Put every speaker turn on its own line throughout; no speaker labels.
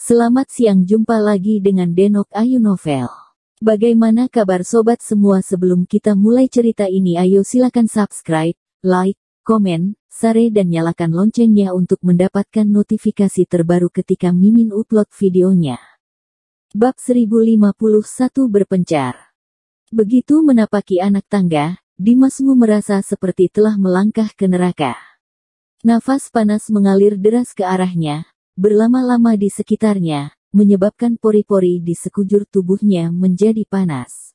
Selamat siang, jumpa lagi dengan Denok Ayu Novel. Bagaimana kabar sobat semua? Sebelum kita mulai cerita ini, ayo silakan subscribe, like, komen, share dan nyalakan loncengnya untuk mendapatkan notifikasi terbaru ketika Mimin upload videonya. Bab 1051 berpencar. Begitu menapaki anak tangga, Dimasmu merasa seperti telah melangkah ke neraka. Nafas panas mengalir deras ke arahnya, berlama-lama di sekitarnya, menyebabkan pori-pori di sekujur tubuhnya menjadi panas.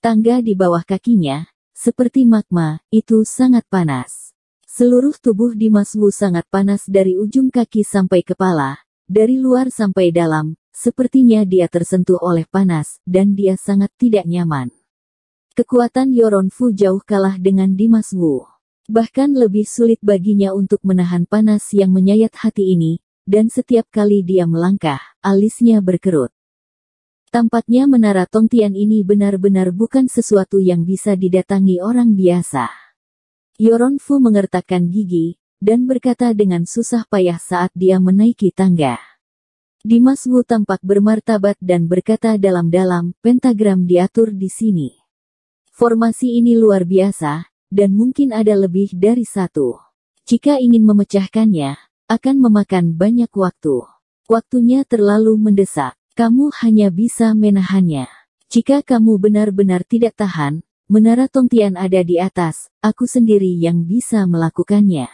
Tangga di bawah kakinya, seperti magma, itu sangat panas. Seluruh tubuh Dimasmu sangat panas dari ujung kaki sampai kepala, dari luar sampai dalam, sepertinya dia tersentuh oleh panas, dan dia sangat tidak nyaman. Kekuatan Yoronfu jauh kalah dengan Dimasmu. Bahkan lebih sulit baginya untuk menahan panas yang menyayat hati ini, dan setiap kali dia melangkah, alisnya berkerut. Tampaknya menara Tongtian ini benar-benar bukan sesuatu yang bisa didatangi orang biasa. Yoronfu mengertakkan gigi, dan berkata dengan susah payah saat dia menaiki tangga. Dimasmu tampak bermartabat dan berkata dalam-dalam, pentagram diatur di sini. Formasi ini luar biasa, dan mungkin ada lebih dari satu. Jika ingin memecahkannya, akan memakan banyak waktu. Waktunya terlalu mendesak. Kamu hanya bisa menahannya. Jika kamu benar-benar tidak tahan, menara Tongtian ada di atas, aku sendiri yang bisa melakukannya.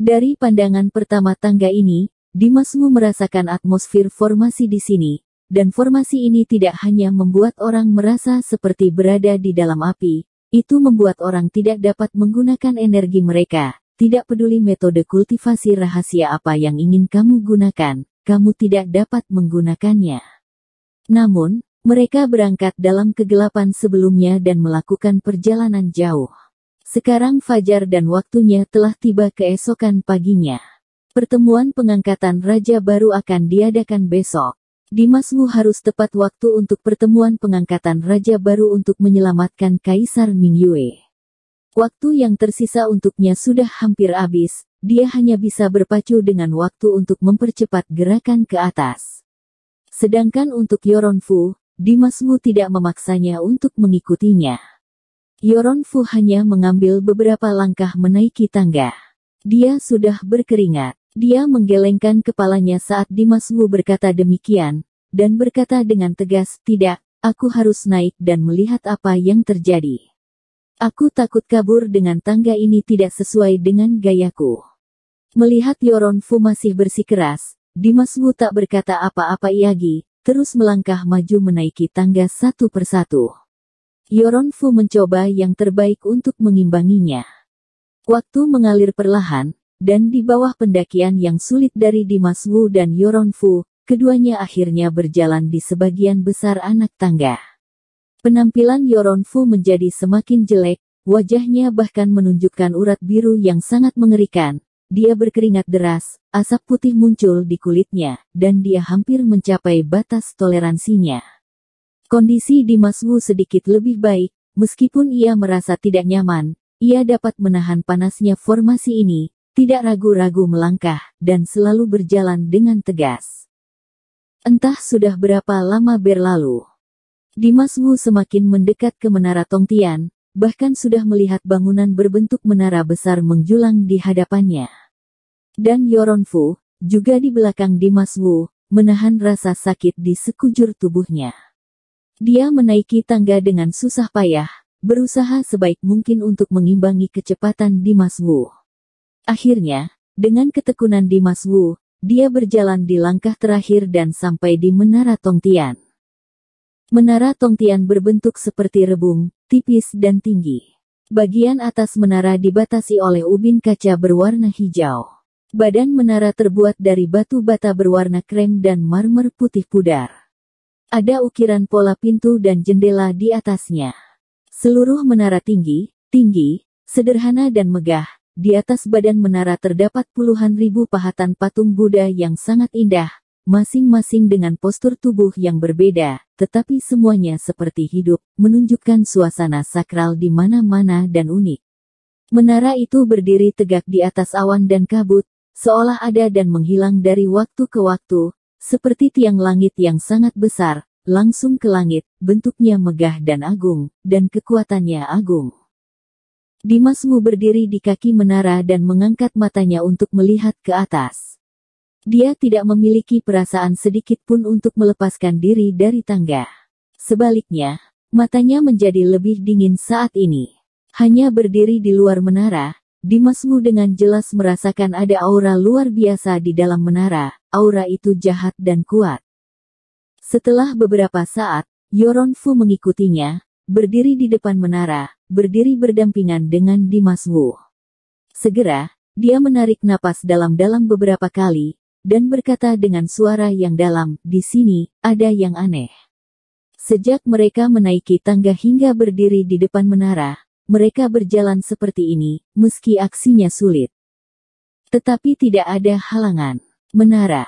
Dari pandangan pertama tangga ini, Dimasmu merasakan atmosfer formasi di sini, dan formasi ini tidak hanya membuat orang merasa seperti berada di dalam api, itu membuat orang tidak dapat menggunakan energi mereka. Tidak peduli metode kultivasi rahasia apa yang ingin kamu gunakan, kamu tidak dapat menggunakannya. Namun, mereka berangkat dalam kegelapan sebelumnya dan melakukan perjalanan jauh. Sekarang fajar dan waktunya telah tiba keesokan paginya. Pertemuan pengangkatan raja baru akan diadakan besok. Dimasmu harus tepat waktu untuk pertemuan pengangkatan raja baru untuk menyelamatkan Kaisar Mingyue. Waktu yang tersisa untuknya sudah hampir habis, dia hanya bisa berpacu dengan waktu untuk mempercepat gerakan ke atas. Sedangkan untuk Yoronfu, Dimasmu tidak memaksanya untuk mengikutinya. Yoronfu hanya mengambil beberapa langkah menaiki tangga. Dia sudah berkeringat. Dia menggelengkan kepalanya saat Dimasmu berkata demikian, dan berkata dengan tegas, tidak, aku harus naik dan melihat apa yang terjadi. Aku takut kabur dengan tangga ini tidak sesuai dengan gayaku. Melihat Yoronfu masih bersikeras, Dimasmu tak berkata apa-apa lagi, terus melangkah maju menaiki tangga satu persatu. Yoronfu mencoba yang terbaik untuk mengimbanginya. Waktu mengalir perlahan, dan di bawah pendakian yang sulit dari Dimasmu dan Yoronfu, keduanya akhirnya berjalan di sebagian besar anak tangga. Penampilan Yoronfu menjadi semakin jelek, wajahnya bahkan menunjukkan urat biru yang sangat mengerikan. Dia berkeringat deras, asap putih muncul di kulitnya, dan dia hampir mencapai batas toleransinya. Kondisi Dimasmu sedikit lebih baik, meskipun ia merasa tidak nyaman, ia dapat menahan panasnya formasi ini, tidak ragu-ragu melangkah, dan selalu berjalan dengan tegas. Entah sudah berapa lama berlalu. Dimasmu semakin mendekat ke menara Tongtian, bahkan sudah melihat bangunan berbentuk menara besar menjulang di hadapannya. Dan Yoronfu, juga di belakang Dimasmu, menahan rasa sakit di sekujur tubuhnya. Dia menaiki tangga dengan susah payah, berusaha sebaik mungkin untuk mengimbangi kecepatan Dimasmu. Akhirnya, dengan ketekunan Dimasmu, dia berjalan di langkah terakhir dan sampai di menara Tongtian. Menara Tongtian berbentuk seperti rebung, tipis dan tinggi. Bagian atas menara dibatasi oleh ubin kaca berwarna hijau. Badan menara terbuat dari batu bata berwarna krem dan marmer putih pudar. Ada ukiran pola pintu dan jendela di atasnya. Seluruh menara tinggi, sederhana dan megah. Di atas badan menara terdapat puluhan ribu pahatan patung Buddha yang sangat indah, masing-masing dengan postur tubuh yang berbeda, tetapi semuanya seperti hidup, menunjukkan suasana sakral di mana-mana dan unik. Menara itu berdiri tegak di atas awan dan kabut, seolah ada dan menghilang dari waktu ke waktu, seperti tiang langit yang sangat besar, langsung ke langit, bentuknya megah dan agung, dan kekuatannya agung. Dimas Wu berdiri di kaki menara dan mengangkat matanya untuk melihat ke atas. Dia tidak memiliki perasaan sedikit pun untuk melepaskan diri dari tangga. Sebaliknya, matanya menjadi lebih dingin saat ini. Hanya berdiri di luar menara, Dimas Wu dengan jelas merasakan ada aura luar biasa di dalam menara. Aura itu jahat dan kuat. Setelah beberapa saat, Yoron Fu mengikutinya, berdiri di depan menara, berdiri berdampingan dengan Dimas Wu. Segera, dia menarik napas dalam-dalam beberapa kali, dan berkata dengan suara yang dalam, "Di sini, ada yang aneh." Sejak mereka menaiki tangga hingga berdiri di depan menara, mereka berjalan seperti ini, meski aksinya sulit. Tetapi tidak ada halangan. Menara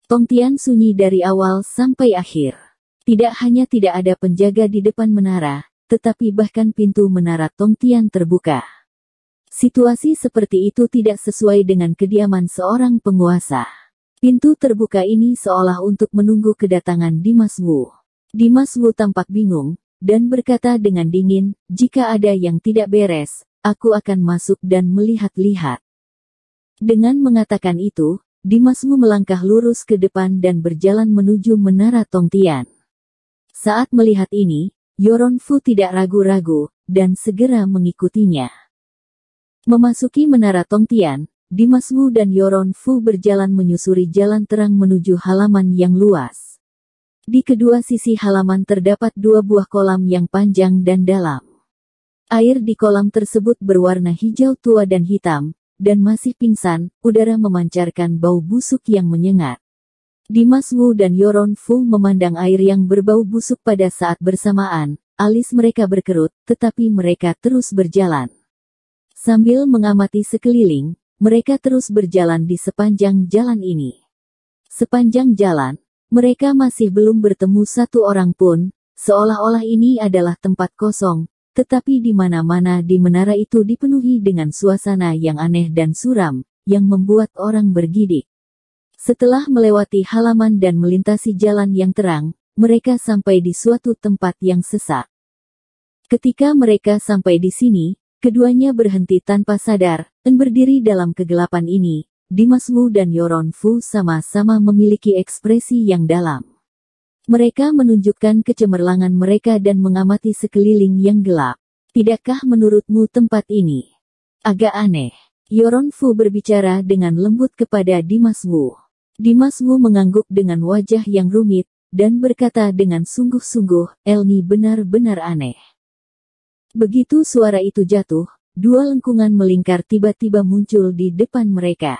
Tongtian sunyi dari awal sampai akhir. Tidak hanya tidak ada penjaga di depan menara, tetapi bahkan pintu menara Tongtian terbuka. Situasi seperti itu tidak sesuai dengan kediaman seorang penguasa. Pintu terbuka ini seolah untuk menunggu kedatangan Dimas Wu. Dimas Wu tampak bingung, dan berkata dengan dingin, "Jika ada yang tidak beres, aku akan masuk dan melihat-lihat." Dengan mengatakan itu, Dimas Wu melangkah lurus ke depan dan berjalan menuju menara Tongtian. Saat melihat ini, Yoron Fu tidak ragu-ragu, dan segera mengikutinya. Memasuki menara Tongtian, Dimas Wu dan Yoron Fu berjalan menyusuri jalan terang menuju halaman yang luas. Di kedua sisi halaman terdapat dua buah kolam yang panjang dan dalam. Air di kolam tersebut berwarna hijau tua dan hitam, dan masih pingsan, udara memancarkan bau busuk yang menyengat. Dimas Wu dan Yoron Fu memandang air yang berbau busuk pada saat bersamaan, alis mereka berkerut, tetapi mereka terus berjalan. Sambil mengamati sekeliling, mereka terus berjalan di sepanjang jalan ini. Sepanjang jalan, mereka masih belum bertemu satu orang pun, seolah-olah ini adalah tempat kosong. Tetapi di mana-mana di menara itu dipenuhi dengan suasana yang aneh dan suram, yang membuat orang bergidik. Setelah melewati halaman dan melintasi jalan yang terang, mereka sampai di suatu tempat yang sesak. Ketika mereka sampai di sini, keduanya berhenti tanpa sadar, dan berdiri dalam kegelapan ini. Dimas Wu dan Yoron Fu sama-sama memiliki ekspresi yang dalam. Mereka menunjukkan kecemerlangan mereka dan mengamati sekeliling yang gelap. "Tidakkah menurutmu tempat ini agak aneh?" Yoron Fu berbicara dengan lembut kepada Dimas Wu. Dimas Wu mengangguk dengan wajah yang rumit, dan berkata dengan sungguh-sungguh, "Elni benar-benar aneh." Begitu suara itu jatuh, dua lengkungan melingkar tiba-tiba muncul di depan mereka.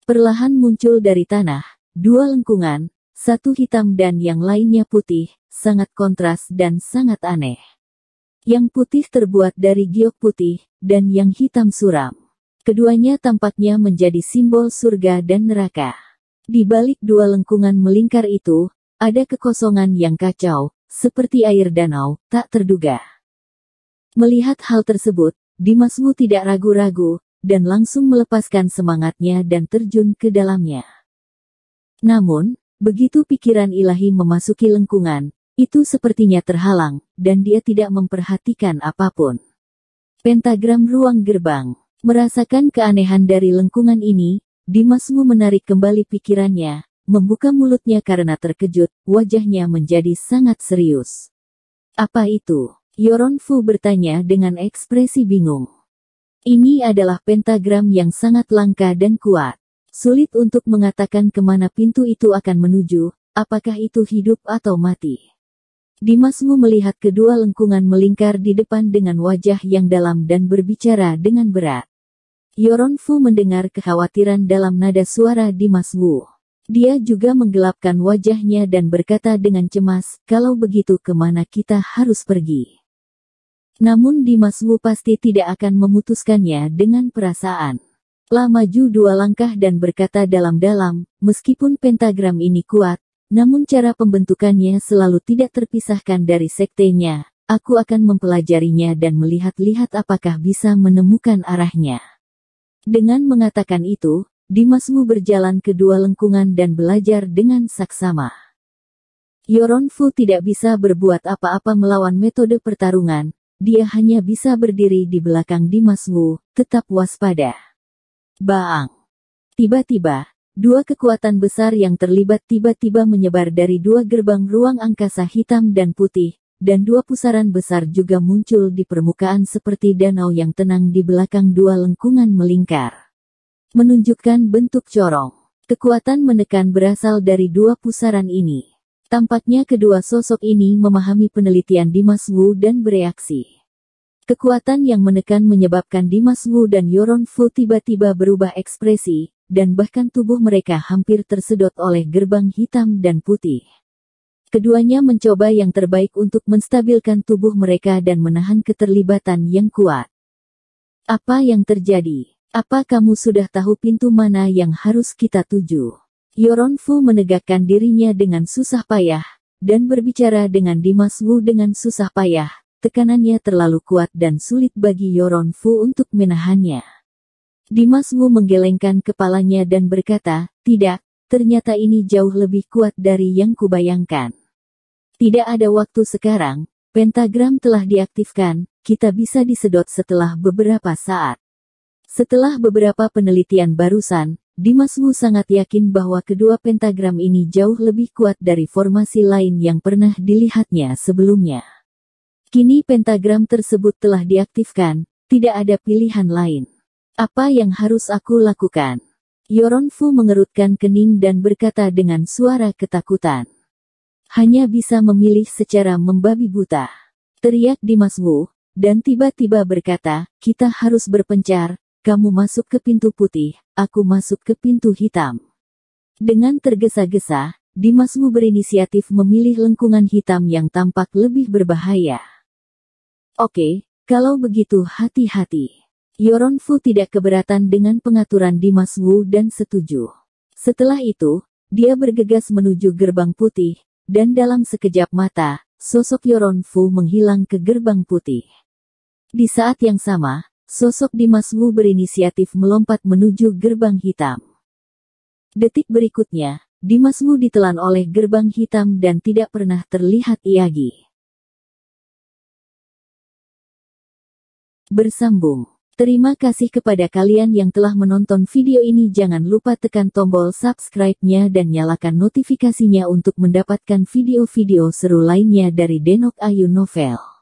Perlahan muncul dari tanah, dua lengkungan, satu hitam dan yang lainnya putih, sangat kontras dan sangat aneh. Yang putih terbuat dari giok putih, dan yang hitam suram. Keduanya tampaknya menjadi simbol surga dan neraka. Di balik dua lengkungan melingkar itu, ada kekosongan yang kacau, seperti air danau, tak terduga. Melihat hal tersebut, Dimas Wu tidak ragu-ragu, dan langsung melepaskan semangatnya dan terjun ke dalamnya. Namun, begitu pikiran ilahi memasuki lengkungan, itu sepertinya terhalang, dan dia tidak memperhatikan apapun. Pentagram ruang gerbang. Merasakan keanehan dari lengkungan ini, Dimas Wu menarik kembali pikirannya, membuka mulutnya karena terkejut, wajahnya menjadi sangat serius. "Apa itu?" Yoron Fu bertanya dengan ekspresi bingung. "Ini adalah pentagram yang sangat langka dan kuat. Sulit untuk mengatakan kemana pintu itu akan menuju, apakah itu hidup atau mati." Dimas Wu melihat kedua lengkungan melingkar di depan dengan wajah yang dalam dan berbicara dengan berat. Yoron Fu mendengar kekhawatiran dalam nada suara Dimas Wu. Dia juga menggelapkan wajahnya dan berkata dengan cemas, "Kalau begitu kemana kita harus pergi?" Namun Dimas Wu pasti tidak akan memutuskannya dengan perasaan. Maju dua langkah dan berkata dalam-dalam, "Meskipun pentagram ini kuat, namun cara pembentukannya selalu tidak terpisahkan dari sektenya. Aku akan mempelajarinya dan melihat-lihat apakah bisa menemukan arahnya." Dengan mengatakan itu, Dimas Wu berjalan ke dua lengkungan dan belajar dengan saksama. Yoron Fu tidak bisa berbuat apa-apa melawan metode pertarungan, dia hanya bisa berdiri di belakang Dimas Wu, tetap waspada. Baang! Tiba-tiba, dua kekuatan besar yang terlibat tiba-tiba menyebar dari dua gerbang ruang angkasa hitam dan putih, dan dua pusaran besar juga muncul di permukaan seperti danau yang tenang di belakang dua lengkungan melingkar. Menunjukkan bentuk corong. Kekuatan menekan berasal dari dua pusaran ini. Tampaknya kedua sosok ini memahami penelitian Dimas Wu dan bereaksi. Kekuatan yang menekan menyebabkan Dimas Wu dan Yoron Fu tiba-tiba berubah ekspresi, dan bahkan tubuh mereka hampir tersedot oleh gerbang hitam dan putih. Keduanya mencoba yang terbaik untuk menstabilkan tubuh mereka dan menahan keterlibatan yang kuat. Apa yang terjadi? Apa kamu sudah tahu pintu mana yang harus kita tuju? Yoron Fu menegakkan dirinya dengan susah payah, dan berbicara dengan Dimas Wu dengan susah payah. Tekanannya terlalu kuat dan sulit bagi Yoron Fu untuk menahannya. Dimas Wu menggelengkan kepalanya dan berkata, tidak, ternyata ini jauh lebih kuat dari yang kubayangkan. Tidak ada waktu sekarang, pentagram telah diaktifkan, kita bisa disedot setelah beberapa saat. Setelah beberapa penelitian barusan, Dimas Wu sangat yakin bahwa kedua pentagram ini jauh lebih kuat dari formasi lain yang pernah dilihatnya sebelumnya. Kini pentagram tersebut telah diaktifkan, tidak ada pilihan lain. Apa yang harus aku lakukan? Yoron Fu mengerutkan kening dan berkata dengan suara ketakutan. Hanya bisa memilih secara membabi buta. Teriak Dimas Wu, dan tiba-tiba berkata, kita harus berpencar. Kamu masuk ke pintu putih, aku masuk ke pintu hitam. Dengan tergesa-gesa, Dimas Wu berinisiatif memilih lengkungan hitam yang tampak lebih berbahaya. Oke, kalau begitu hati-hati. Yoron Fu tidak keberatan dengan pengaturan Dimas Wu dan setuju. Setelah itu, dia bergegas menuju gerbang putih, dan dalam sekejap mata, sosok Yoron Fu menghilang ke gerbang putih. Di saat yang sama, sosok Dimas Wu berinisiatif melompat menuju gerbang hitam. Detik berikutnya, Dimas Wu ditelan oleh gerbang hitam dan tidak pernah terlihat lagi. Bersambung. Terima kasih kepada kalian yang telah menonton video ini. Jangan lupa tekan tombol subscribe-nya dan nyalakan notifikasinya untuk mendapatkan video-video seru lainnya dari Denok Ayu Novel.